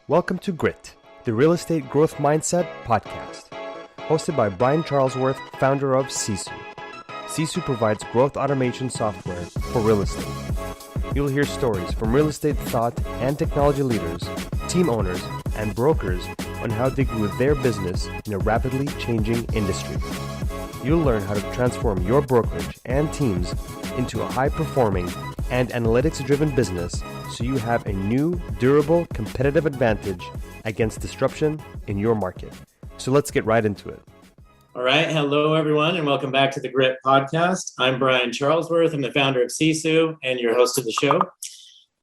Welcome to Grit, the Real Estate Growth Mindset podcast, hosted by Brian Charlesworth, founder of Sisu. Sisu provides growth automation software for real estate. You'll hear stories from real estate thought and technology leaders, team owners, and brokers on how they grew their business in a rapidly changing industry. You'll learn how to transform your brokerage and teams into a high-performing and analytics-driven business so you have a new, durable, competitive advantage against disruption in your market. So let's get right into it. All right. Hello, everyone, and welcome back to the Grit podcast. I'm Brian Charlesworth. I'm the founder of Sisu and your host of the show.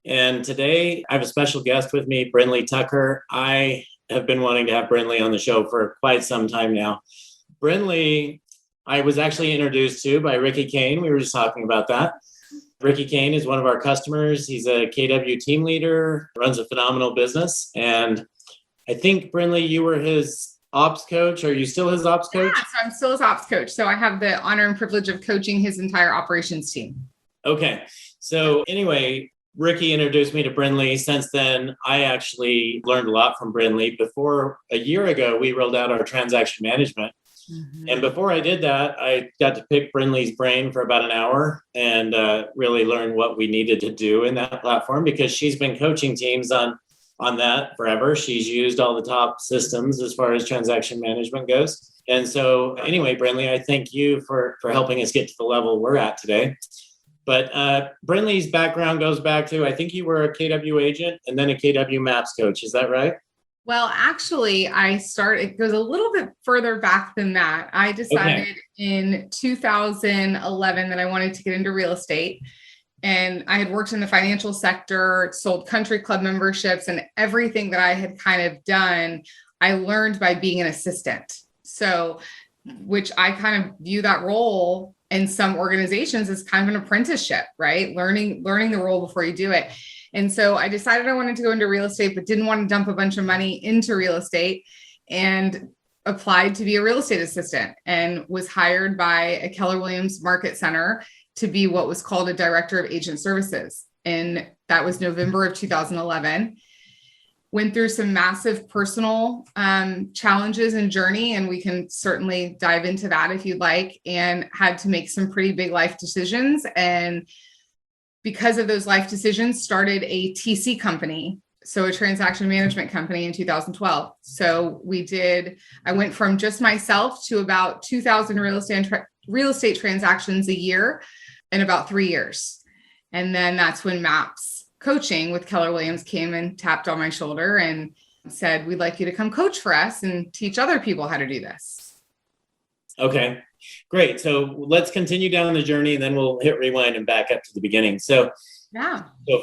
And today I have a special guest with me, Brindley Tucker. I have been wanting to have Brindley on the show for quite some time now. Brindley, I was actually introduced to by Ricky Kane. We were just talking about that. Ricky Kane is one of our customers. He's a KW team leader, runs a phenomenal business. And I think, Brindley, you were his ops coach. Are you still his ops coach? Yeah, so I'm still his ops coach. So I have the honor and privilege of coaching his entire operations team. Okay. So anyway, Ricky introduced me to Brindley. Since then, I actually learned a lot from Brindley. Before a year ago, we rolled out our transaction management. And before I did that, I got to pick Brindley's brain for about an hour and really learn what we needed to do in that platform, because she's been coaching teams on that forever. She's used all the top systems as far as transaction management goes. And so anyway, Brindley, I thank you for helping us get to the level we're at today. But Brindley's background goes back to, I think you were a KW agent and then a KW Maps coach. Is that right? Well, actually, it goes a little bit further back than that. I decided in 2011 that I wanted to get into real estate. And I had worked in the financial sector, sold country club memberships, and everything that I had kind of done, I learned by being an assistant. So, which I kind of view that role in some organizations as kind of an apprenticeship, right? Learning the role before you do it. And so I decided I wanted to go into real estate, but didn't want to dump a bunch of money into real estate, and applied to be a real estate assistant and was hired by a Keller-Williams market center to be what was called a director of agent services. And that was November of 2011. Went through some massive personal challenges and journey, and we can certainly dive into that if you'd like, and had to make some pretty big life decisions. And because of those life decisions, started a TC company, so a transaction management company, in 2012. So I went from just myself to about 2,000 real estate transactions a year in about 3 years. And then that's when Maps coaching with Keller-Williams came and tapped on my shoulder and said, "We'd like you to come coach for us and teach other people how to do this." Okay, great. So let's continue down the journey, and then we'll hit rewind and back up to the beginning. So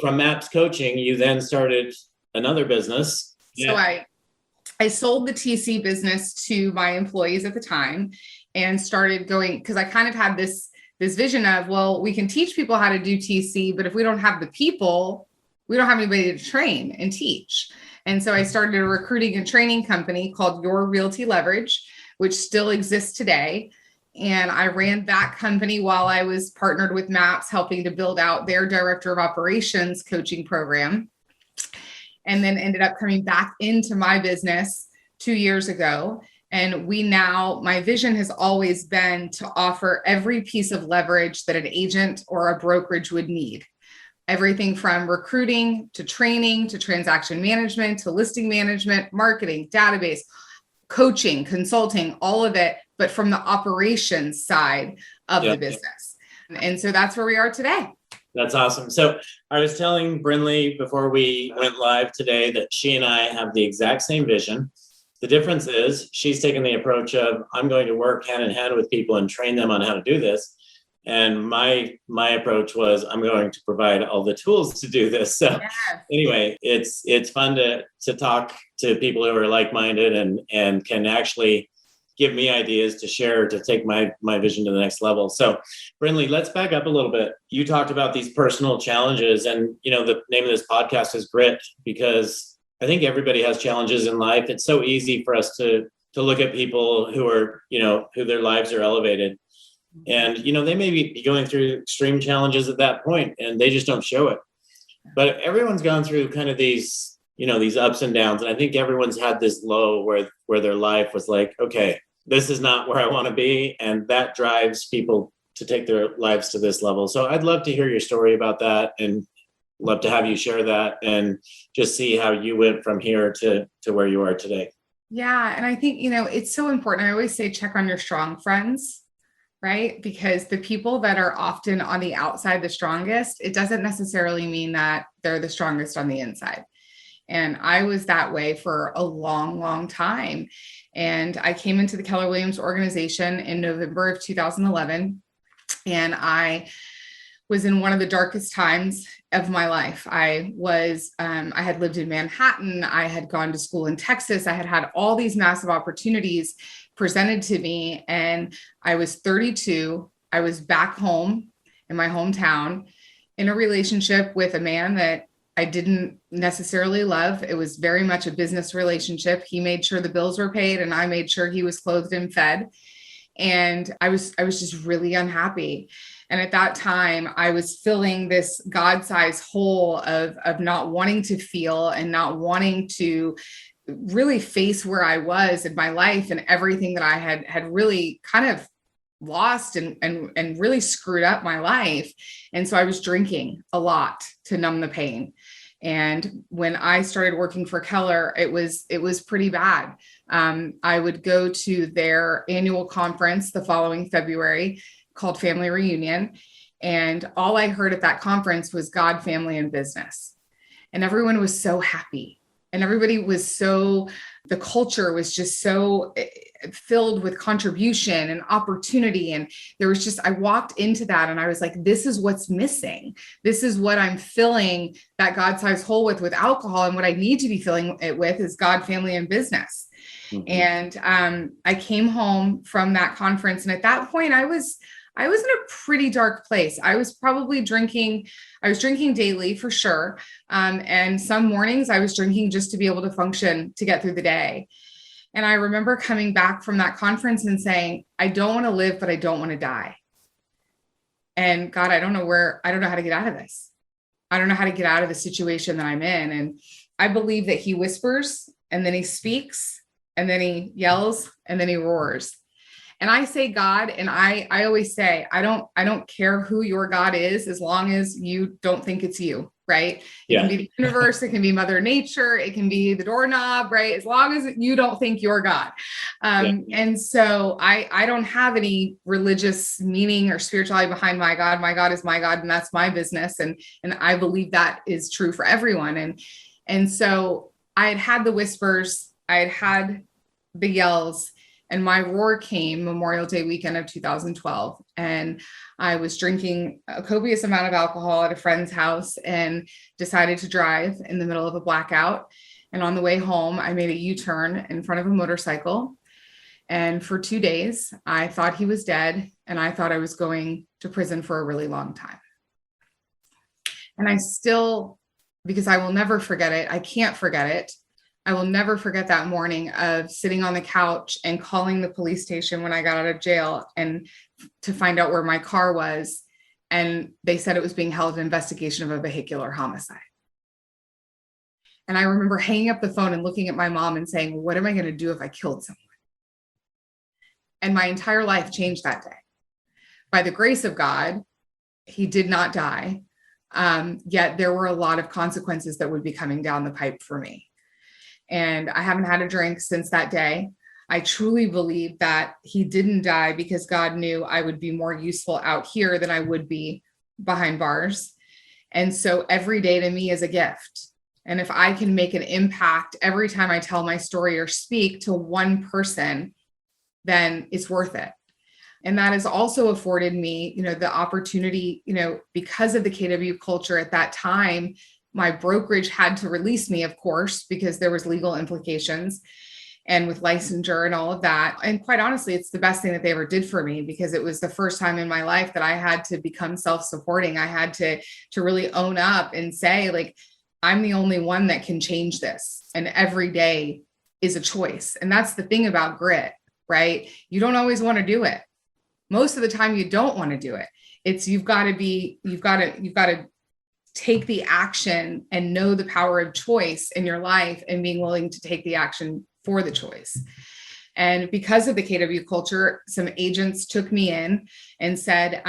from Maps coaching, you then started another business. So I sold the TC business to my employees at the time and started going, because I kind of had this vision of, well, we can teach people how to do TC, but if we don't have the people, we don't have anybody to train and teach. And so I started a recruiting and training company called Your Realty Leverage, which still exists today. And I ran that company while I was partnered with Maps, helping to build out their director of operations coaching program. And then ended up coming back into my business 2 years ago. And my vision has always been to offer every piece of leverage that an agent or a brokerage would need. Everything from recruiting to training to transaction management to listing management, marketing, database, coaching, consulting, all of it, but from the operations side of the business. And so that's where we are today. That's awesome. So I was telling Brindley before we went live today that she and I have the exact same vision. The difference is she's taken the approach of, I'm going to work hand in hand with people and train them on how to do this. And my approach was, I'm going to provide all the tools to do this. So anyway, it's fun to talk to people who are like-minded and can actually give me ideas to share, to take my vision to the next level. So Brindley, let's back up a little bit. You talked about these personal challenges, and the name of this podcast is Grit, because I think everybody has challenges in life. It's so easy for us to look at people who are, who their lives are elevated. And, they may be going through extreme challenges at that point and they just don't show it. But everyone's gone through kind of these these ups and downs. And I think everyone's had this low where their life was like, okay, this is not where I want to be. And that drives people to take their lives to this level. So I'd love to hear your story about that, and love to have you share that and just see how you went from here to where you are today. Yeah. And I think, it's so important. I always say, check on your strong friends, right? Because the people that are often on the outside the strongest, it doesn't necessarily mean that they're the strongest on the inside. And I was that way for a long, long time. And I came into the Keller-Williams organization in November of 2011. And I was in one of the darkest times of my life. I had lived in Manhattan. I had gone to school in Texas. I had had all these massive opportunities presented to me. And I was 32. I was back home in my hometown in a relationship with a man that I didn't necessarily love. It was very much a business relationship. He made sure the bills were paid, and I made sure he was clothed and fed. And I was just really unhappy. And at that time, I was filling this God-sized hole of not wanting to feel and not wanting to really face where I was in my life and everything that I had really kind of lost and really screwed up my life. And so I was drinking a lot to numb the pain. And when I started working for Keller, it was pretty bad. I would go to their annual conference the following February called Family Reunion. And all I heard at that conference was God, family, and business. And everyone was so happy. And everybody was the culture was just so filled with contribution and opportunity. And there was I walked into that and I was like, this is what's missing. This is what I'm filling that God-sized hole with alcohol. And what I need to be filling it with is God, family, and business. Mm-hmm. And I came home from that conference. And at that point, I was in a pretty dark place. I was drinking daily for sure. And some mornings I was drinking just to be able to function, to get through the day. And I remember coming back from that conference and saying, I don't want to live, but I don't want to die. And God, I don't know how to get out of this. I don't know how to get out of the situation that I'm in. And I believe that he whispers, and then he speaks, and then he yells, and then he roars. And I say God, and I always say, I don't care who your God is, as long as you don't think it's you, right? It can be the universe, it can be Mother Nature, it can be the doorknob, right? As long as you don't think you're God. And so I don't have any religious meaning or spirituality behind my God. My God is my God, and that's my business. And I believe that is true for everyone. And so I had the whispers, I had the yells, and my roar came Memorial Day weekend of 2012. And I was drinking a copious amount of alcohol at a friend's house and decided to drive in the middle of a blackout. And on the way home, I made a U-turn in front of a motorcycle. And for 2 days, I thought he was dead. And I thought I was going to prison for a really long time. And I still, because I will never forget it, I can't forget it. I will never forget that morning of sitting on the couch and calling the police station when I got out of jail and to find out where my car was. And they said it was being held in investigation of a vehicular homicide. And I remember hanging up the phone and looking at my mom and saying, what am I going to do if I killed someone? And my entire life changed that day. By the grace of God, he did not die. Yet there were a lot of consequences that would be coming down the pipe for me. And I haven't had a drink since that day. I truly believe that he didn't die because God knew I would be more useful out here than I would be behind bars. And so every day to me is a gift. And if I can make an impact every time I tell my story or speak to one person, then it's worth it. And that has also afforded me, the opportunity, because of the KW culture at that time. My brokerage had to release me, of course, because there was legal implications and with licensure and all of that. And quite honestly, it's the best thing that they ever did for me, because it was the first time in my life that I had to become self-supporting. I had to really own up and say, like, I'm the only one that can change this. And every day is a choice. And that's the thing about grit, right? You don't always want to do it. Most of the time you don't want to do it. You've got to take the action and know the power of choice in your life and being willing to take the action for the choice. And because of the KW culture, some agents took me in and said,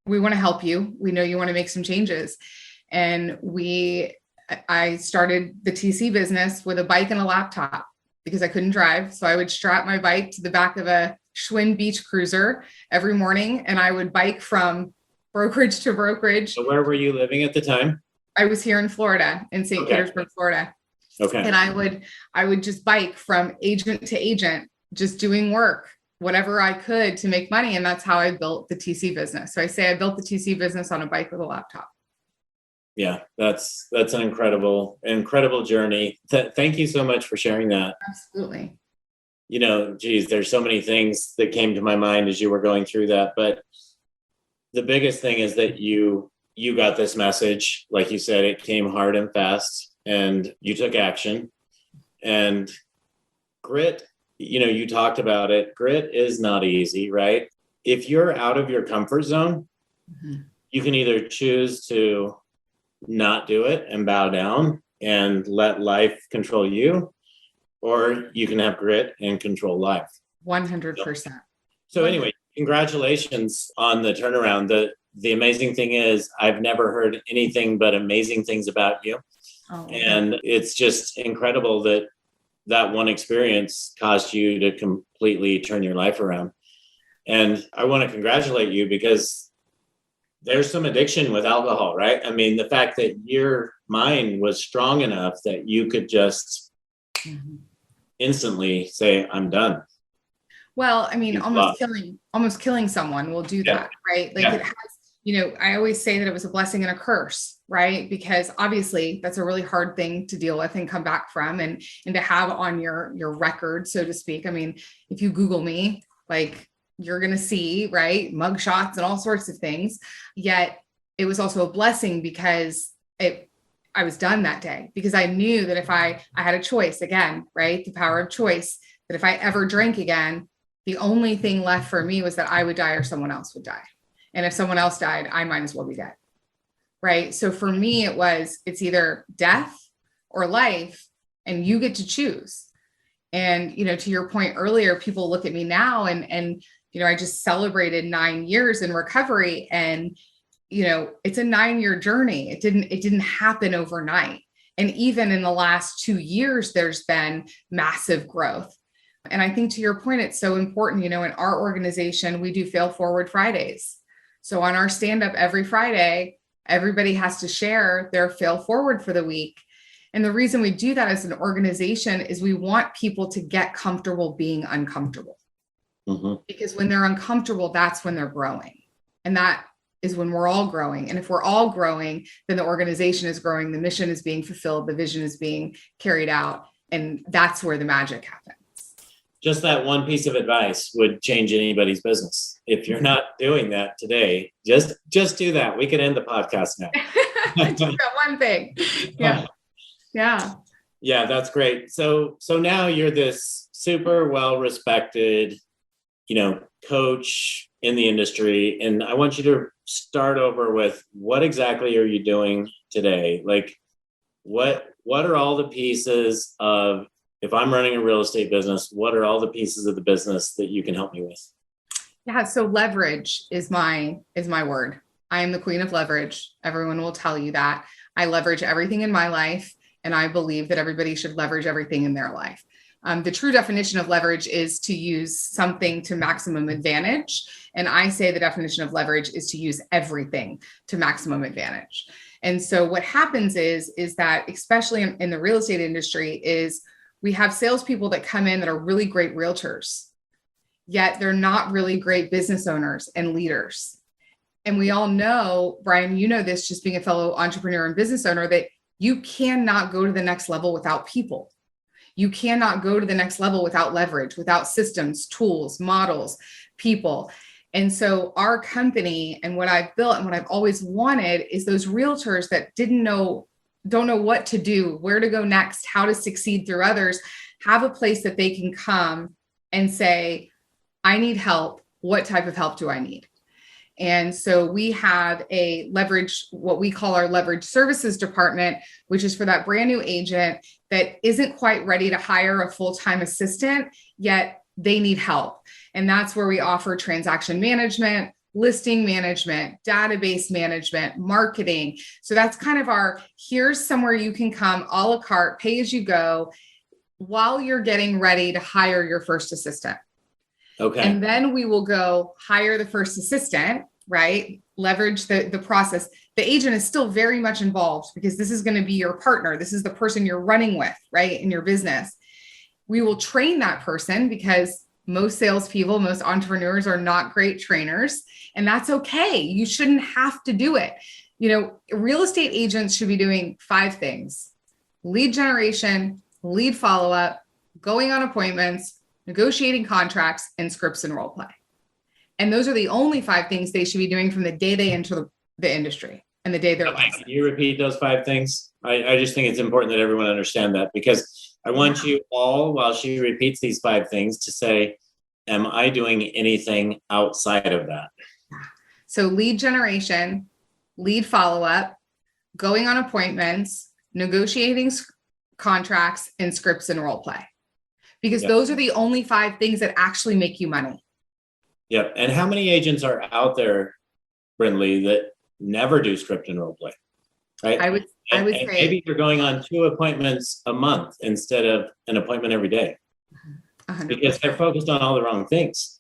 we want to help you. We know you want to make some changes. And I started the TC business with a bike and a laptop because I couldn't drive. So I would strap my bike to the back of a Schwinn beach cruiser every morning, and I would bike from brokerage to brokerage. So where were you living at the time? I was here in Florida, in St. Petersburg, Florida. Okay. And I would just bike from agent to agent, just doing work, whatever I could to make money. And that's how I built the TC business. So I say I built the TC business on a bike with a laptop. Yeah, that's an incredible journey. Thank you so much for sharing that. Absolutely. Geez, there's so many things that came to my mind as you were going through that. But the biggest thing is that you got this message. Like you said, it came hard and fast, and you took action. And grit, you talked about it. Grit is not easy, right? If you're out of your comfort zone, you can either choose to not do it and bow down and let life control you, or you can have grit and control life. 100%. So anyway, congratulations on the turnaround. The amazing thing is I've never heard anything but amazing things about you. Oh, and it's just incredible that one experience caused you to completely turn your life around. And I want to congratulate you because there's some addiction with alcohol, right? I mean, the fact that your mind was strong enough that you could just instantly say, I'm done. Well, I mean, almost killing someone will do that, right? Like it has, I always say that it was a blessing and a curse, right? Because obviously that's a really hard thing to deal with and come back from and to have on your record, so to speak. I mean, if you Google me, like you're going to see, right, mugshots and all sorts of things. Yet it was also a blessing because I was done that day, because I knew that if I had a choice again, right, the power of choice, that if I ever drank again, the only thing left for me was that I would die or someone else would die. And if someone else died, I might as well be dead. Right. So for me, it's either death or life, and you get to choose. And, to your point earlier, people look at me now and I just celebrated 9 years in recovery, and, it's a 9-year journey. It didn't happen overnight. And even in the last 2 years, there's been massive growth. And I think to your point, it's so important, in our organization, we do Fail Forward Fridays. So on our stand-up every Friday, everybody has to share their fail forward for the week. And the reason we do that as an organization is we want people to get comfortable being uncomfortable. Because when they're uncomfortable, that's when they're growing. And that is when we're all growing. And if we're all growing, then the organization is growing, the mission is being fulfilled, the vision is being carried out. And that's where the magic happens. Just that one piece of advice would change anybody's business. If you're not doing that today, just do that. We can end the podcast now. Just that one thing. Yeah, that's great. So now you're this super well-respected, coach in the industry. And I want you to start over with what exactly are you doing today? Like what are all the pieces of, if I'm running a real estate business, what are all the pieces of the business that you can help me with? Yeah. So leverage is my word. I am the queen of leverage. Everyone will tell you that. I leverage everything in my life, and I believe that everybody should leverage everything in their life. The true definition of leverage is to use something to maximum advantage. And I say the definition of leverage is to use everything to maximum advantage. And so what happens is that, especially in the real estate industry, is we have salespeople that come in that are really great realtors, yet they're not really great business owners and leaders. And we all know, Brian, you know this, just being a fellow entrepreneur and business owner, that you cannot go to the next level without people. You cannot go to the next level without leverage, without systems, tools, models, people. And so our company and what I've built and what I've always wanted is those realtors that don't know what to do, where to go next, how to succeed through others, have a place that they can come and say, I need help. What type of help do I need? And so we have what we call our leverage services department, which is for that brand new agent that isn't quite ready to hire a full-time assistant, yet they need help. And that's where we offer transaction management, listing management, database management, marketing. So that's kind of here's somewhere you can come a la carte, pay as you go, while you're getting ready to hire your first assistant. Okay. And then we will go hire the first assistant, right? Leverage the process. The agent is still very much involved because this is going to be your partner. This is the person you're running with, right? In your business. We will train that person because most salespeople, most entrepreneurs are not great trainers, and that's okay. You shouldn't have to do it. Real estate agents should be doing 5 things: lead generation, lead follow-up, going on appointments, negotiating contracts, and scripts and role play. And those are the only 5 things they should be doing from the day they enter the industry and the day they're licensed. Can you repeat those 5 things? I just think it's important that everyone understand that, because I want you all, while she repeats these 5 things, to say, am I doing anything outside of that? So lead generation, lead follow-up, going on appointments, negotiating contracts, and scripts and role play. Because those are the only 5 things that actually make you money. Yep. And how many agents are out there, Brindley, that never do script and role play? Right. I would say maybe you're going on 2 appointments a month instead of an appointment every day, 100%. because they're focused on all the wrong things.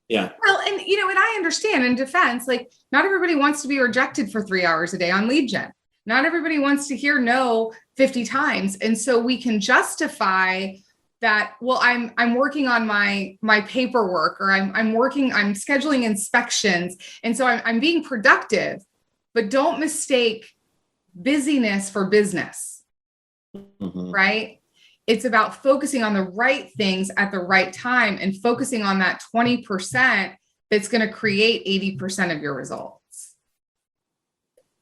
Yeah. Well, and and I understand in defense, like not everybody wants to be rejected for 3 hours a day on lead gen. Not everybody wants to hear no 50 times. And so we can justify that, well, I'm working on my paperwork, or I'm scheduling inspections. And so I'm being productive, but don't mistake busyness for business, right? It's about focusing on the right things at the right time and focusing on that 20% that's going to create 80% of your results.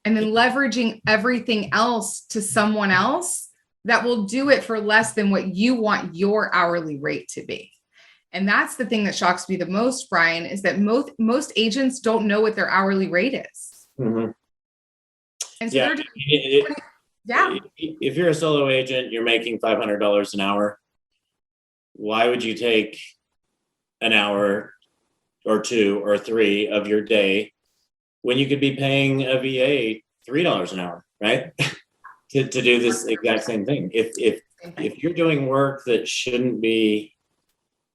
And then leveraging everything else to someone else that will do it for less than what you want your hourly rate to be. And that's the thing that shocks me the most, Brian, is that most agents don't know what their hourly rate is. Mm-hmm. And so if you're a solo agent, you're making $500 an hour. Why would you take an hour or 2 or 3 of your day when you could be paying a VA $3 an hour, right? to do this exact same thing. If you're doing work that shouldn't be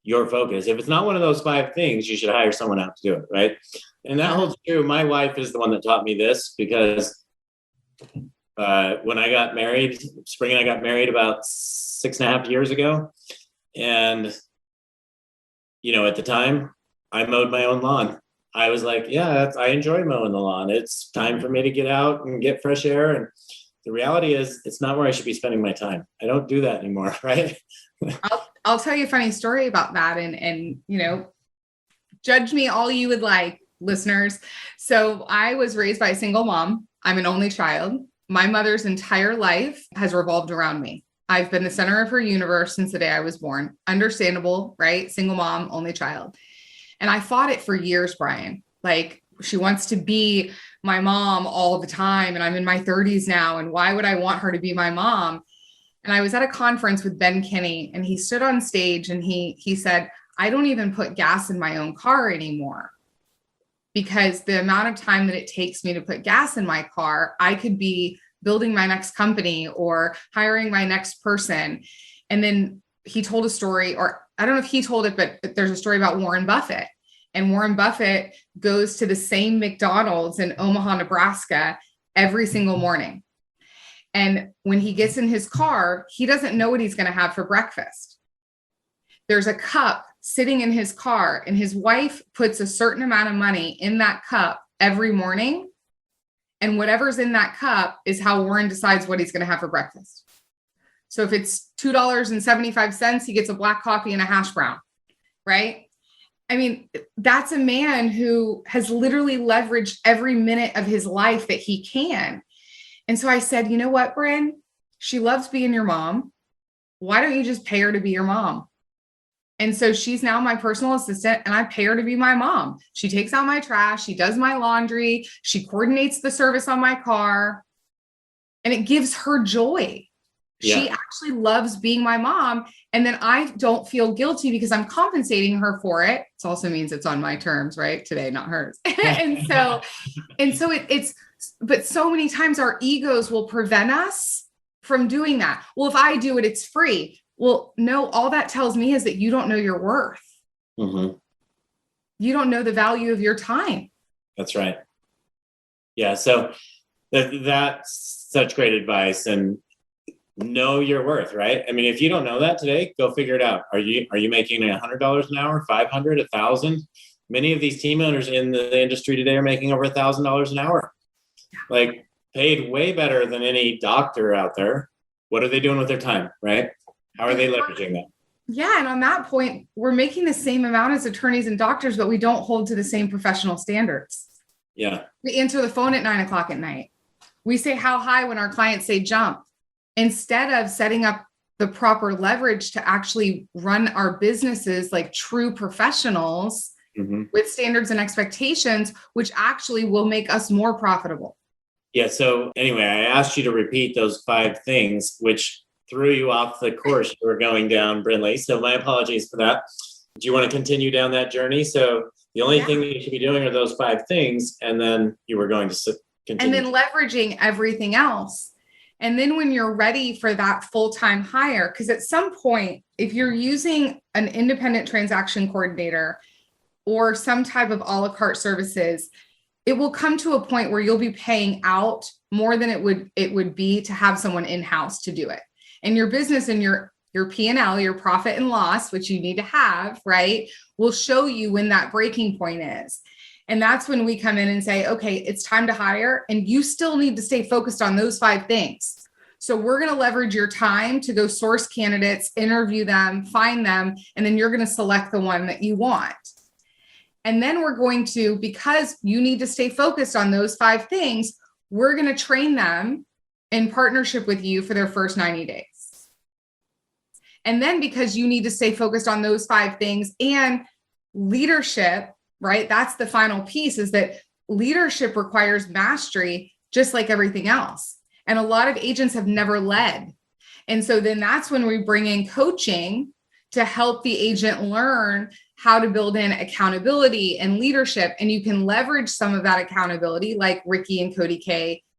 your focus, if it's not one of those 5 things, you should hire someone out to do it, right? And that holds true. My wife is the one that taught me this, because when I got married, Spring and I got married about 6.5 years ago. And, at the time I mowed my own lawn. I was like, I enjoy mowing the lawn. It's time for me to get out and get fresh air. And the reality is, it's not where I should be spending my time. I don't do that anymore. Right. I'll tell you a funny story about that. And, judge me all you would like, listeners. So I was raised by a single mom. I'm an only child. My mother's entire life has revolved around me. I've been the center of her universe since the day I was born. Understandable, right? Single mom, only child. And I fought it for years, Brian. Like, she wants to be my mom all the time. And I'm in my 30s now. And why would I want her to be my mom? And I was at a conference with Ben Kinney, and he stood on stage and he said, I don't even put gas in my own car anymore, because the amount of time that it takes me to put gas in my car, I could be building my next company or hiring my next person. And then he told a story, or I don't know if he told it, but there's a story about Warren Buffett. And Warren Buffett goes to the same McDonald's in Omaha, Nebraska every single morning. And when he gets in his car, he doesn't know what he's going to have for breakfast. There's a cup sitting in his car, and his wife puts a certain amount of money in that cup every morning. And whatever's in that cup is how Warren decides what he's going to have for breakfast. So if it's $2.75, he gets a black coffee and a hash brown, right? I mean, that's a man who has literally leveraged every minute of his life that he can. And so I said, you know what, Bryn? She loves being your mom. Why don't you just pay her to be your mom? And so she's now my personal assistant and I pay her to be my mom. She takes out my trash. She does my laundry. She coordinates the service on my car. And it gives her joy. Yeah. She actually loves being my mom. And then I don't feel guilty because I'm compensating her for it. It also means it's on my terms, right? Today, not hers. But so many times our egos will prevent us from doing that. Well, if I do it, it's free. Well, no, all that tells me is that you don't know your worth. Mm-hmm. You don't know the value of your time. That's right. Yeah. So that's such great advice, and know your worth, right? I mean, if you don't know that today, go figure it out. Are you making $100 an hour, 500, 1,000? Many of these team owners in the industry today are making over $1,000 an hour, like paid way better than any doctor out there. What are they doing with their time, right? How are they leveraging that? Yeah. And on that point, we're making the same amount as attorneys and doctors, but we don't hold to the same professional standards. Yeah. We answer the phone at 9:00 at night. We say how high when our clients say jump, instead of setting up the proper leverage to actually run our businesses like true professionals with standards and expectations, which actually will make us more profitable. Yeah. So anyway, I asked you to repeat those 5 things, which threw you off the course you were going down, Brindley. So my apologies for that. Do you want to continue down that journey? So the only thing that you should be doing are those 5 things, and then you were going to continue. And then leveraging everything else. And then when you're ready for that full-time hire, because at some point, if you're using an independent transaction coordinator or some type of a la carte services, it will come to a point where you'll be paying out more than it would be to have someone in-house to do it. And your business and your P&L, your profit and loss, which you need to have, right, will show you when that breaking point is. And that's when we come in and say, okay, it's time to hire. And you still need to stay focused on those 5 things. So we're going to leverage your time to go source candidates, interview them, find them, and then you're going to select the one that you want. And then we're going to, because you need to stay focused on those 5 things, we're going to train them in partnership with you for their first 90 days. And then because you need to stay focused on those 5 things and leadership, right? That's the final piece, is that leadership requires mastery, just like everything else. And a lot of agents have never led. And so then that's when we bring in coaching to help the agent learn how to build in accountability and leadership. And you can leverage some of that accountability like Ricky and Cody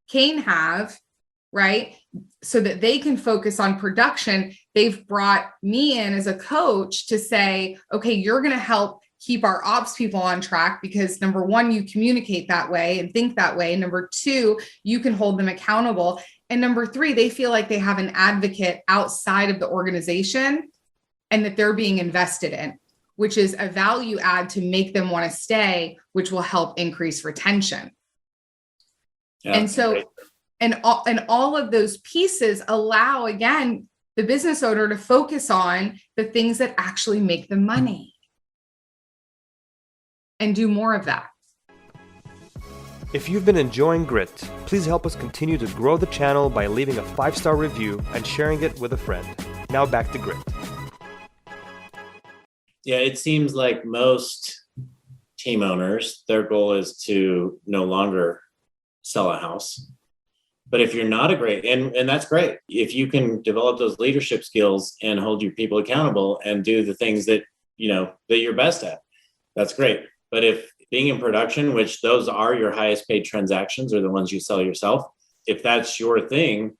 Kane have, right? So that they can focus on production. They've brought me in as a coach to say, okay, you're going to help keep our ops people on track because number 1, you communicate that way and think that way. Number 2, you can hold them accountable. And number 3, they feel like they have an advocate outside of the organization and that they're being invested in, which is a value add to make them want to stay, which will help increase retention. Yeah, and so, and all of those pieces allow, again, the business owner to focus on the things that actually make them money and do more of that. If you've been enjoying Grit, please help us continue to grow the channel by leaving a 5-star review and sharing it with a friend. Now back to Grit. Yeah, it seems like most team owners, their goal is to no longer sell a house. But if you're not and that's great. If you can develop those leadership skills and hold your people accountable and do the things that, that you're best at, that's great. But if being in production, which those are your highest paid transactions or the ones you sell yourself, if that's your thing,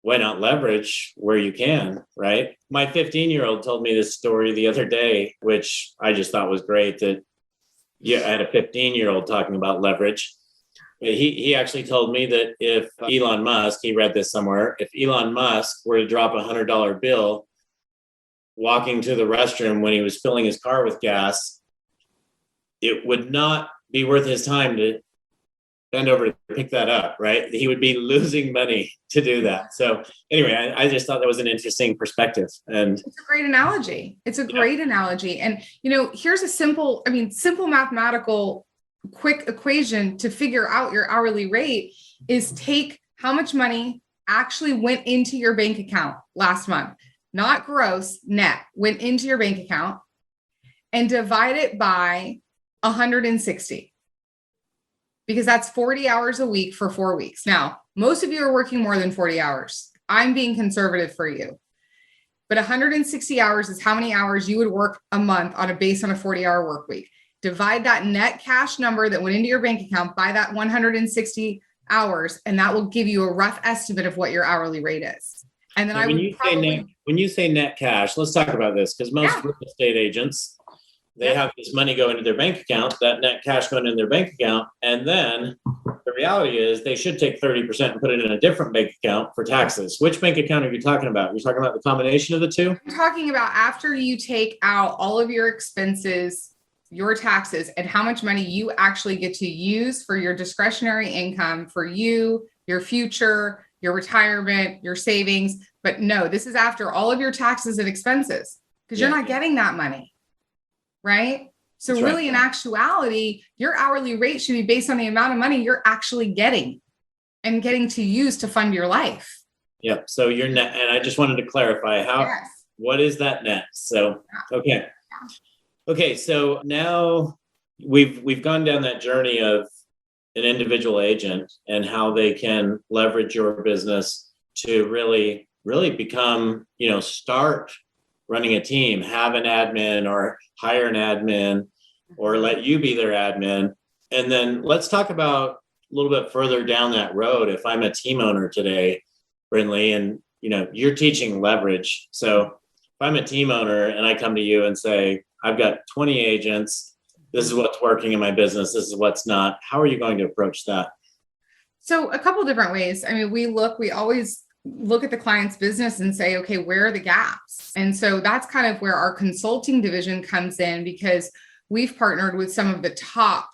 why not leverage where you can, right? My 15-year-old told me this story the other day, which I just thought was great, that I had a 15-year-old talking about leverage. He actually told me that if Elon Musk, he read this somewhere, if Elon Musk were to drop $100 bill walking to the restroom when he was filling his car with gas, it would not be worth his time to bend over to pick that up, right? He would be losing money to do that. So anyway, I just thought that was an interesting perspective. And it's a great analogy. It's a great analogy. And, here's a simple mathematical quick equation to figure out your hourly rate is take how much money actually went into your bank account last month, not gross, net, went into your bank account. and divide it by 160, because that's 40 hours a week for 4 weeks. Now, most of you are working more than 40 hours. I'm being conservative for you. But 160 hours is how many hours you would work a month based on a 40-hour work week. Divide that net cash number that went into your bank account by that 160 hours, and that will give you a rough estimate of what your hourly rate is. And then when you say net cash, let's talk about this, because most real estate agents, they have this money going into their bank account, that net cash going in their bank account, and then the reality is they should take 30% and put it in a different bank account for taxes. Which bank account are you talking about? You're talking about the combination of the two? I'm talking about after you take out all of your expenses, your taxes, and how much money you actually get to use for your discretionary income, for you, your future, your retirement, your savings. But no, this is after all of your taxes and expenses, because you're not getting that money, right? So that's really, in actuality, your hourly rate should be based on the amount of money you're actually getting and getting to use to fund your life. Yep. So your net, and I just wanted to clarify what is that net? So, okay. Okay. So now we've gone down that journey of an individual agent and how they can leverage your business to really become, start running a team, have an admin or hire an admin or let you be their admin. And then let's talk about a little bit further down that road. If I'm a team owner today, Brindley, and you're teaching leverage. So if I'm a team owner and I come to you and say, I've got 20 agents, this is what's working in my business, this is what's not, how are you going to approach that? So a couple different ways. I mean, we always look at the client's business and say, okay, where are the gaps? And so that's kind of where our consulting division comes in, because we've partnered with some of the top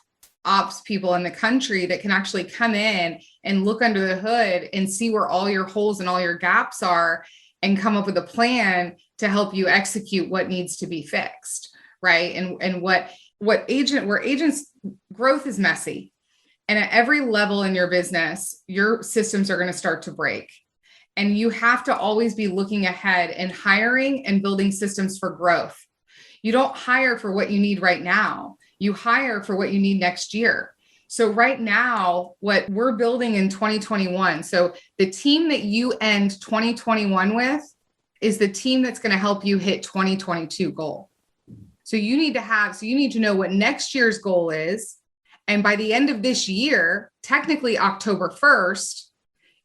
ops people in the country that can actually come in and look under the hood and see where all your holes and all your gaps are and come up with a plan to help you execute what needs to be fixed, right? And where agents growth is messy. And at every level in your business, your systems are going to start to break. And you have to always be looking ahead and hiring and building systems for growth. You don't hire for what you need right now. You hire for what you need next year. So right now, what we're building in 2021, so the team that you end 2021 with is the team that's going to help you hit 2022 goal. So you need to know what next year's goal is. And by the end of this year, technically October 1st,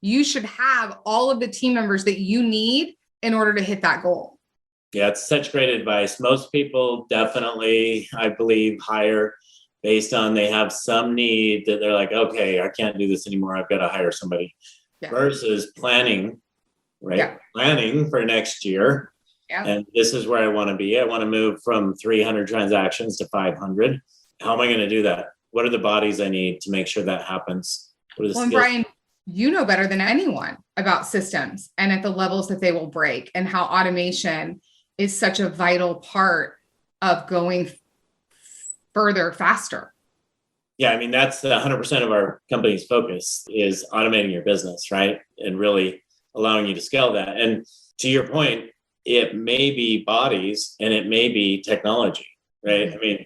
you should have all of the team members that you need in order to hit that goal. Yeah, it's such great advice. Most people definitely, I believe, hire based on they have some need that they're like, okay, I can't do this anymore, I've got to hire somebody. Versus planning, right? Yeah. Planning for next year. Yeah. And this is where I want to be. I want to move from 300 transactions to 500. How am I going to do that? What are the bodies I need to make sure that happens? What are the skills? Brian, you know better than anyone about systems and at the levels that they will break, and how automation is such a vital part of going further, faster. Yeah, I mean, that's 100% of our company's focus is automating your business, right? And really allowing you to scale that. And to your point, it may be bodies and it may be technology, right? Mm-hmm. I mean,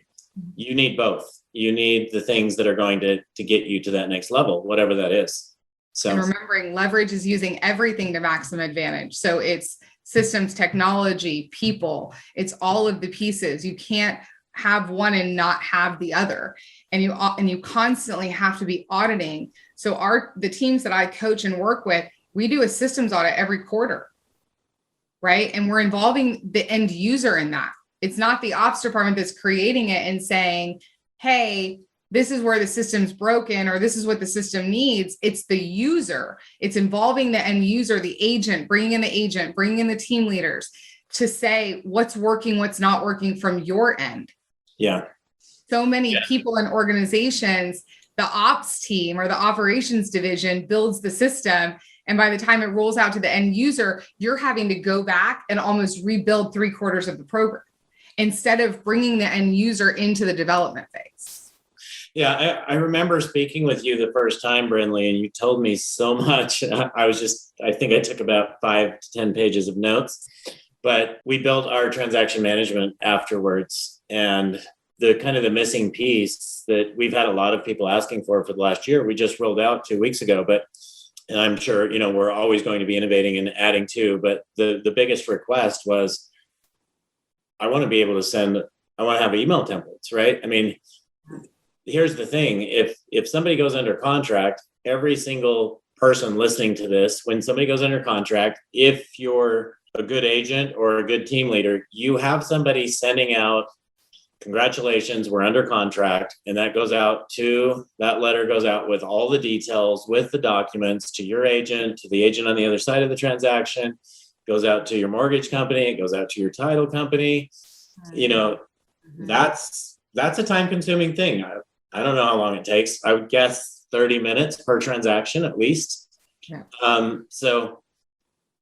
you need both. You need the things that are going to get you to that next level, whatever that is. So, and remembering leverage is using everything to maximum advantage. So it's systems, technology, people, it's all of the pieces. You can't have one and not have the other. And you constantly have to be auditing. So the teams that I coach and work with, we do a systems audit every quarter, right? And we're involving the end user in that. It's not the ops department that's creating it and saying, hey, this is where the system's broken, or this is what the system needs. It's the user. It's involving the end user, the agent, bringing in the team leaders to say what's working, what's not working from your end. Yeah. So many people and organizations, the ops team or the operations division builds the system. And by the time it rolls out to the end user, you're having to go back and almost rebuild 3/4 of the program instead of bringing the end user into the development phase. Yeah, I remember speaking with you the first time, Brindley, and you told me so much. I think I took about 5 to 10 pages of notes, but we built our transaction management afterwards. And the kind of the missing piece that we've had a lot of people asking for the last year, we just rolled out 2 weeks ago, and I'm sure, we're always going to be innovating and adding to, but the biggest request was, I want to have email templates, right? I mean, here's the thing. If somebody goes under contract, every single person listening to this, when somebody goes under contract, if you're a good agent or a good team leader, you have somebody sending out, congratulations, we're under contract. And that letter goes out with all the details, with the documents to your agent, to the agent on the other side of the transaction, goes out to your mortgage company, it goes out to your title company. That's a time consuming thing. I don't know how long it takes. I would guess 30 minutes per transaction at least. Yeah.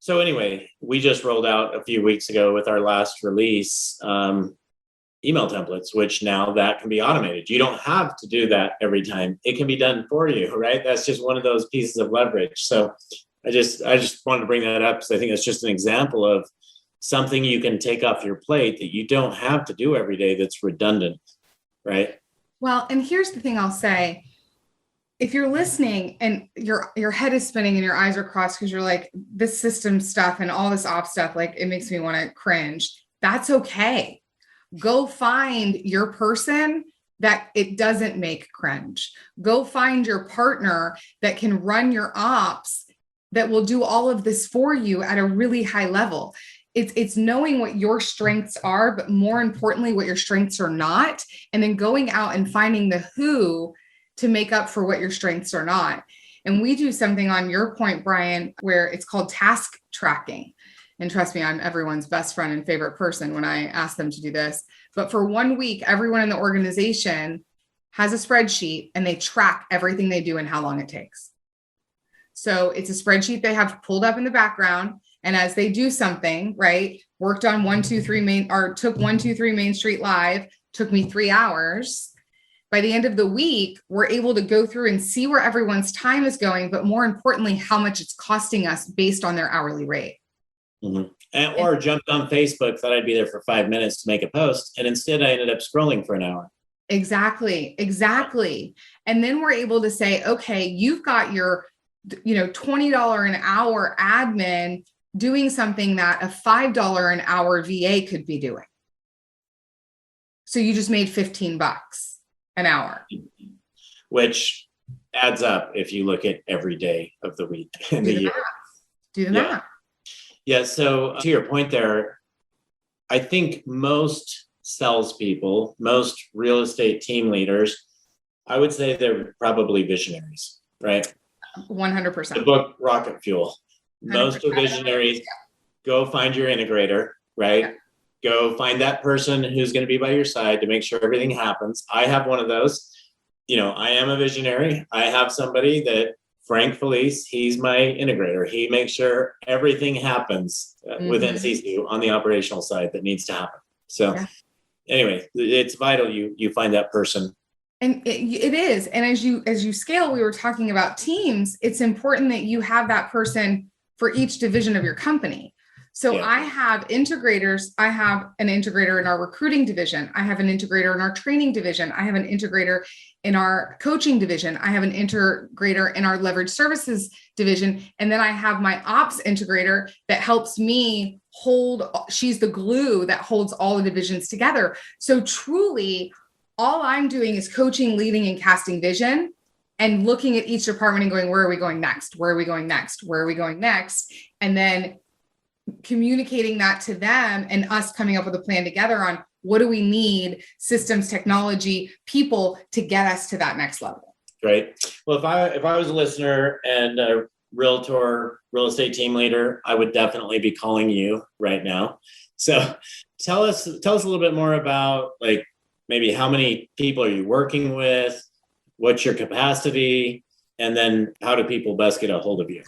So anyway, we just rolled out a few weeks ago with our last release, email templates, which now that can be automated. You don't have to do that every time. It can be done for you, right? That's just one of those pieces of leverage. So I just wanted to bring that up because I think it's just an example of something you can take off your plate that you don't have to do every day that's redundant, right? Well, and here's the thing I'll say. If you're listening and your head is spinning and your eyes are crossed because you're like, this system stuff and all this ops stuff, like it makes me want to cringe. That's okay. Go find your person that it doesn't make cringe. Go find your partner that can run your ops, that will do all of this for you at a really high level. It's knowing what your strengths are, but more importantly, what your strengths are not, and then going out and finding the who to make up for what your strengths are not. And we do something on your point, Brian, where it's called task tracking. And trust me, I'm everyone's best friend and favorite person when I ask them to do this. But for 1 week, everyone in the organization has a spreadsheet and they track everything they do and how long it takes. So it's a spreadsheet they have pulled up in the background. And as they do something, right, worked on took 123 Main Street live, took me 3 hours. By the end of the week, we're able to go through and see where everyone's time is going, but more importantly, how much it's costing us based on their hourly rate. Mm-hmm. Or jumped on Facebook, thought I'd be there for 5 minutes to make a post. And instead I ended up scrolling for an hour. Exactly. And then we're able to say, okay, you've got your, $20 an hour admin doing something that a $5 an hour VA could be doing. So you just made $15 an hour. Which adds up if you look at every day of the week and the year. Do the math. Yeah. So to your point there, I think most salespeople, most real estate team leaders, I would say they're probably visionaries, right? 100%. The book Rocket Fuel. Most are visionaries. Go find your integrator, right? Yeah. Go find that person who's going to be by your side to make sure everything happens. I have one of those. I am a visionary. I have somebody that, Frank Felice, he's my integrator. He makes sure everything happens within CSU on the operational side that needs to happen. So anyway, it's vital you find that person. And it is. And as you scale, we were talking about teams. It's important that you have that person for each division of your company. So I have integrators. I have an integrator in our recruiting division. I have an integrator in our training division. I have an integrator in our coaching division. I have an integrator in our leverage services division. And then I have my ops integrator that helps me she's the glue that holds all the divisions together. So truly, all I'm doing is coaching, leading, and casting vision and looking at each department and going, where are we going next? Where are we going next? Where are we going next? And then communicating that to them and us coming up with a plan together on what do we need, systems, technology, people to get us to that next level. Right. Well, if I was a listener and a realtor, real estate team leader, I would definitely be calling you right now. So tell us a little bit more about maybe how many people are you working with? What's your capacity? And then how do people best get a hold of you?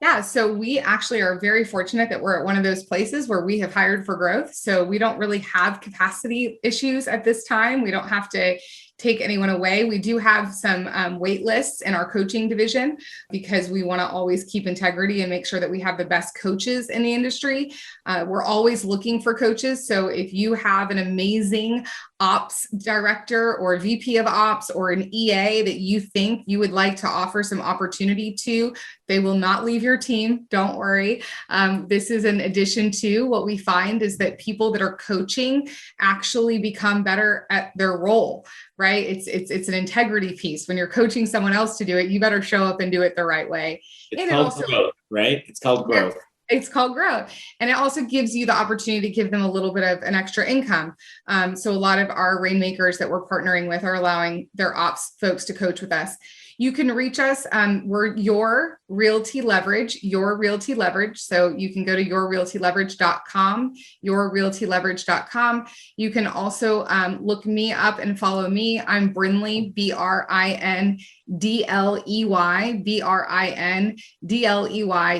Yeah, so we actually are very fortunate that we're at one of those places where we have hired for growth. So we don't really have capacity issues at this time. We don't have to take anyone away. We do have some wait lists in our coaching division because we want to always keep integrity and make sure that we have the best coaches in the industry. We're always looking for coaches. So if you have an amazing ops director or VP of ops or an EA that you think you would like to offer some opportunity to, they will not leave your team. Don't worry. This is an addition to what we find is that people that are coaching actually become better at their role, right? It's an integrity piece. When you're coaching someone else to do it, you better show up and do it the right way. It's called growth, right? It's called growth. It's called growth. And it also gives you the opportunity to give them a little bit of an extra income. So a lot of our rainmakers that we're partnering with are allowing their ops folks to coach with us. You can reach us. We're Your Realty Leverage, Your Realty Leverage. So you can go to yourrealtyleverage.com, yourrealtyleverage.com. You can also look me up and follow me. I'm Brindley, Brindley, Brindley,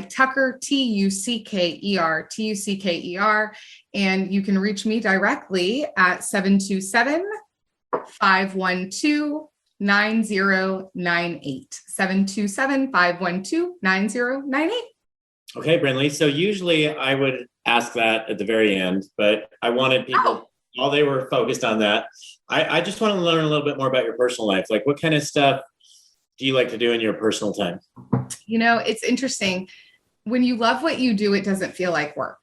Tucker, Tucker. And you can reach me directly at 727-512-9098, 727-512-9098. Okay, Brindley. So usually I would ask that at the very end, but I wanted people, while they were focused on that, I just want to learn a little bit more about your personal life. Like, what kind of stuff do you like to do in your personal time? You know, it's interesting. When you love what you do, it doesn't feel like work.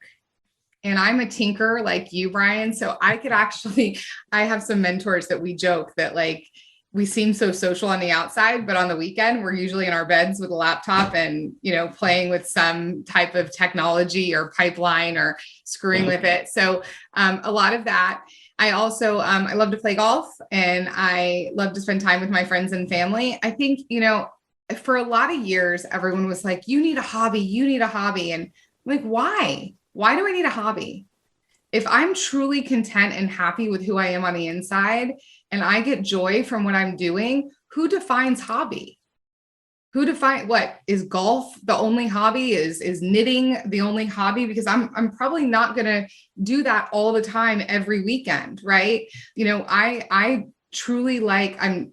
And I'm a tinker like you, Brian. So I have some mentors that we joke that like, we seem so social on the outside, but on the weekend, we're usually in our beds with a laptop and, playing with some type of technology or pipeline or screwing with it. So a lot of that. I also, I love to play golf and I love to spend time with my friends and family. I think, for a lot of years, everyone was like, you need a hobby. And I'm like, why? Why do I need a hobby? If I'm truly content and happy with who I am on the inside and I get joy from what I'm doing, who defines hobby? What is golf the only hobby? Is knitting the only hobby? Because I'm probably not going to do that all the time every weekend, right? I truly I'm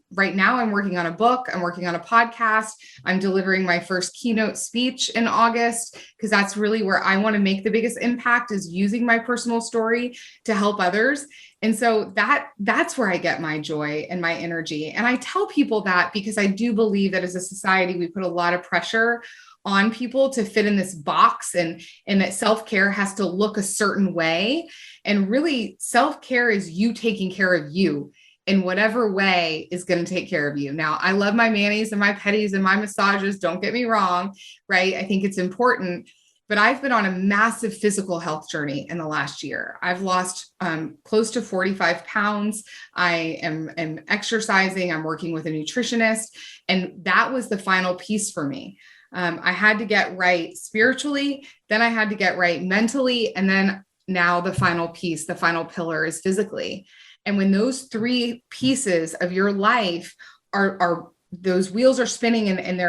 working on a book. I'm working on a podcast. I'm delivering my first keynote speech in August, because that's really where I want to make the biggest impact, is using my personal story to help others. And so that's where I get my joy and my energy. And I tell people that because I do believe that as a society, we put a lot of pressure on people to fit in this box, and that self-care has to look a certain way. And really, self-care is you taking care of you in whatever way is going to take care of you. Now, I love my manis and my pedis and my massages. Don't get me wrong, right? I think it's important, but I've been on a massive physical health journey in the last year. I've lost close to 45 pounds. I am exercising. I'm working with a nutritionist. And that was the final piece for me. I had to get right spiritually. Then I had to get right mentally. And then now the final piece, the final pillar, is physically. And when those three pieces of your life are those wheels are spinning and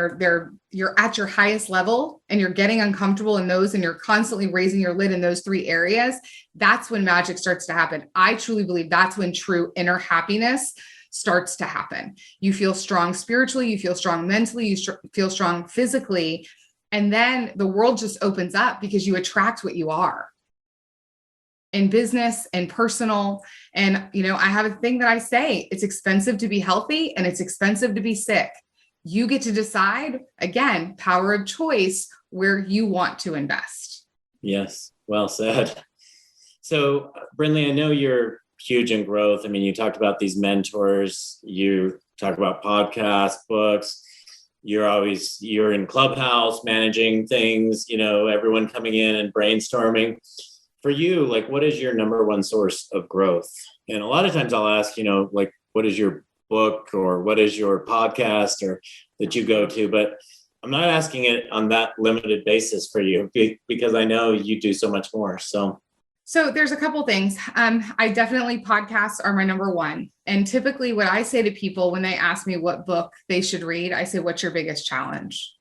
you're at your highest level and you're getting uncomfortable in those, and you're constantly raising your lid in those three areas, that's when magic starts to happen. I truly believe that's when true inner happiness starts to happen. You feel strong spiritually, you feel strong mentally, you feel strong physically, and then the world just opens up because you attract what you are. In business and personal. And, I have a thing that I say, it's expensive to be healthy and it's expensive to be sick. You get to decide, again, power of choice, where you want to invest. Yes. Well said. So Brindley, I know you're huge in growth. I mean, you talked about these mentors, you talk about podcasts, books, you're in Clubhouse managing things, everyone coming in and brainstorming. For you, like, what is your number one source of growth? And a lot of times I'll ask, what is your book or what is your podcast or that you go to? But I'm not asking it on that limited basis for you, because I know you do so much more. So there's a couple things. I definitely, podcasts are my number one. And typically what I say to people when they ask me what book they should read, I say, what's your biggest challenge?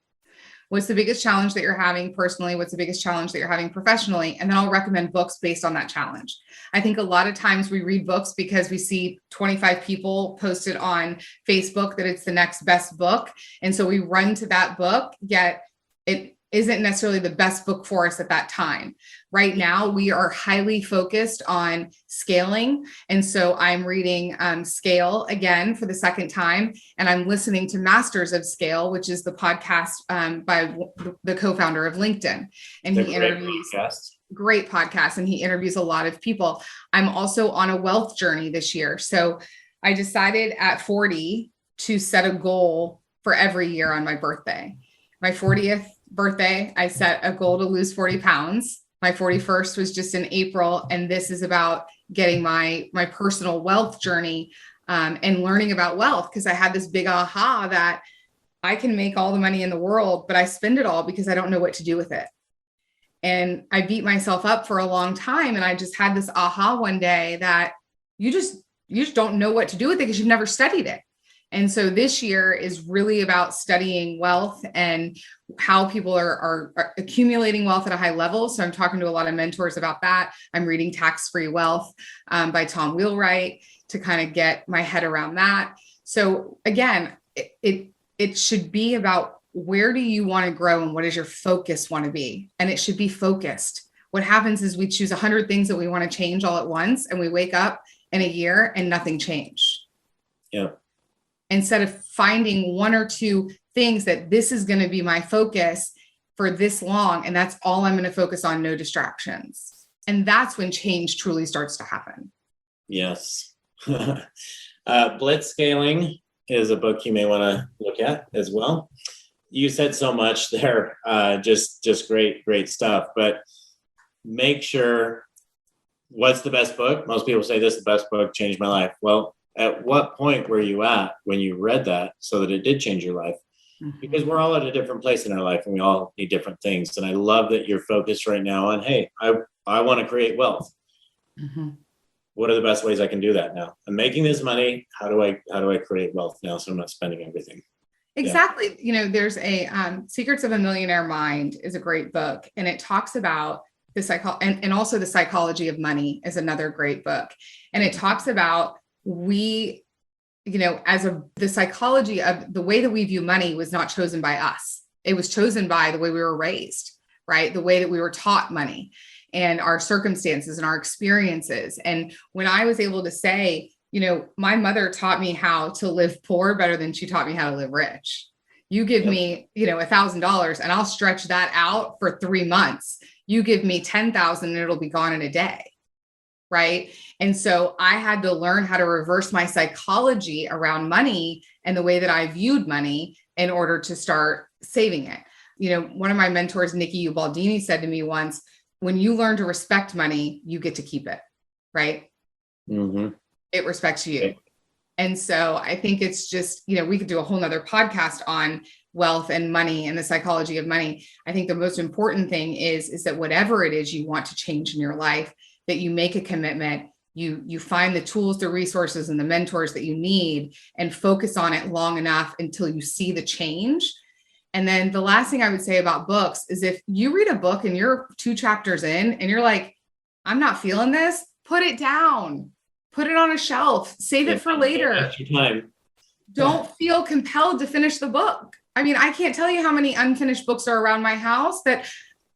What's the biggest challenge that you're having personally? What's the biggest challenge that you're having professionally? And then I'll recommend books based on that challenge. I think a lot of times we read books because we see 25 people posted on Facebook that it's the next best book. And so we run to that book, yet it isn't necessarily the best book for us at that time. Right now, we are highly focused on scaling. And so I'm reading Scale again for the second time, and I'm listening to Masters of Scale, which is the podcast by the co-founder of LinkedIn. And he interviews great podcast, and he interviews a lot of people. I'm also on a wealth journey this year. So I decided at 40 to set a goal for every year on my birthday. My 40th birthday, I set a goal to lose 40 pounds. My 41st was just in April. And this is about getting my personal wealth journey and learning about wealth, because I had this big aha that I can make all the money in the world, but I spend it all because I don't know what to do with it. And I beat myself up for a long time. And I just had this aha one day that you just don't know what to do with it because you've never studied it. And so this year is really about studying wealth and how people are accumulating wealth at a high level. So I'm talking to a lot of mentors about that. I'm reading Tax-Free Wealth by Tom Wheelwright to kind of get my head around that. So again, it should be about where do you want to grow and what does your focus want to be? And it should be focused. What happens is we choose 100 things that we want to change all at once, and we wake up in a year and nothing changed. Yeah. Instead of finding one or two things that this is going to be my focus for this long, and that's all I'm going to focus on, no distractions. And that's when change truly starts to happen. Yes. Blitzscaling is a book you may want to look at as well. You said so much there, just great stuff, but make sure, what's the best book? Most people say this is the best book, changed my life. Well, at what point were you at when you read that so that it did change your life? Mm-hmm. Because we're all at a different place in our life and we all need different things. And I love that you're focused right now on, hey, I want to create wealth. Mm-hmm. What are the best ways I can do that now? I'm making this money. How do I create wealth now so I'm not spending everything? Exactly. Yeah. You know, there's a Secrets of a Millionaire Mind is a great book, and it talks about the and also The Psychology of Money is another great book. And it talks about the psychology of the way that we view money was not chosen by us. It was chosen by the way we were raised, right? The way that we were taught money and our circumstances and our experiences. And when I was able to say, my mother taught me how to live poor better than she taught me how to live rich. You give me, $1,000 and I'll stretch that out for 3 months. You give me 10,000 and it'll be gone in a day. Right. And so I had to learn how to reverse my psychology around money and the way that I viewed money in order to start saving it. One of my mentors, Nikki Ubaldini, said to me once, when you learn to respect money, you get to keep it. Right. Mm-hmm. It respects you. Okay. And so I think it's just, we could do a whole nother podcast on wealth and money and the psychology of money. I think the most important thing is that whatever it is you want to change in your life, that you make a commitment, you find the tools, the resources, and the mentors that you need, and focus on it long enough until you see the change. And then the last thing I would say about books is if you read a book and you're 2 chapters in and you're like, I'm not feeling this, put it down, put it on a shelf, save it for later. Don't feel compelled to finish the book. I mean, I can't tell you how many unfinished books are around my house that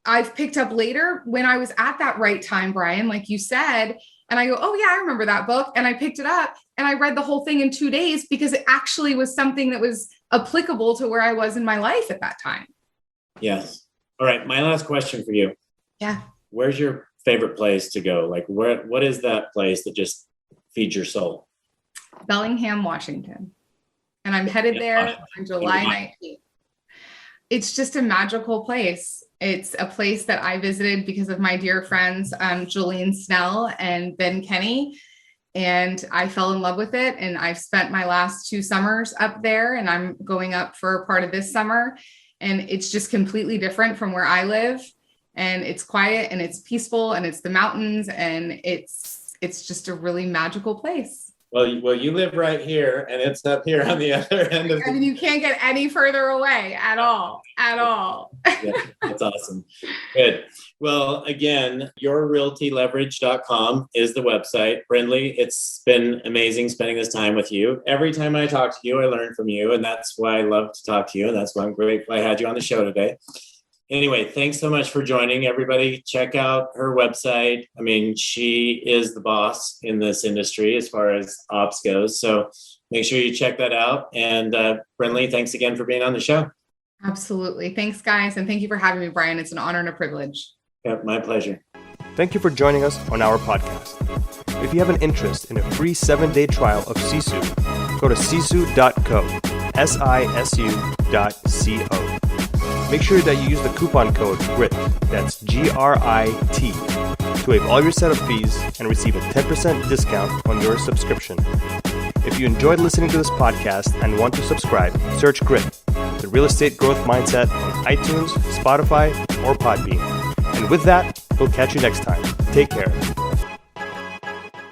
I've picked up later when I was at that right time, Brian, like you said, and I go, oh yeah, I remember that book. And I picked it up and I read the whole thing in 2 days because it actually was something that was applicable to where I was in my life at that time. Yes. All right. My last question for you. Yeah. Where's your favorite place to go? Like what is that place that just feeds your soul? Bellingham, Washington. And I'm headed there on July 19th. It's just a magical place. It's a place that I visited because of my dear friends, Jolene Snell and Ben Kenny. And I fell in love with it. And I've spent my last 2 summers up there, and I'm going up for a part of this summer. And it's just completely different from where I live. And it's quiet and it's peaceful and it's the mountains, and it's just a really magical place. Well, you live right here, and it's up here on the other end of I mean, you can't get any further away at all. Yeah, that's awesome. Good. Well, again, yourrealtyleverage.com is the website. Brindley, it's been amazing spending this time with you. Every time I talk to you, I learn from you, and that's why I love to talk to you, and that's why I'm grateful I had you on the show today. Anyway, thanks so much for joining. Everybody, check out her website. I mean, she is the boss in this industry as far as ops goes. So make sure you check that out. And Brindley, thanks again for being on the show. Absolutely. Thanks, guys. And thank you for having me, Brian. It's an honor and a privilege. Yeah, my pleasure. Thank you for joining us on our podcast. If you have an interest in a free 7-day trial of Sisu, go to sisu.co, sisu.co. Make sure that you use the coupon code GRIT, that's GRIT, to waive all your setup fees and receive a 10% discount on your subscription. If you enjoyed listening to this podcast and want to subscribe, search GRIT, the Real Estate Growth Mindset, on iTunes, Spotify, or Podbean. And with that, we'll catch you next time. Take care.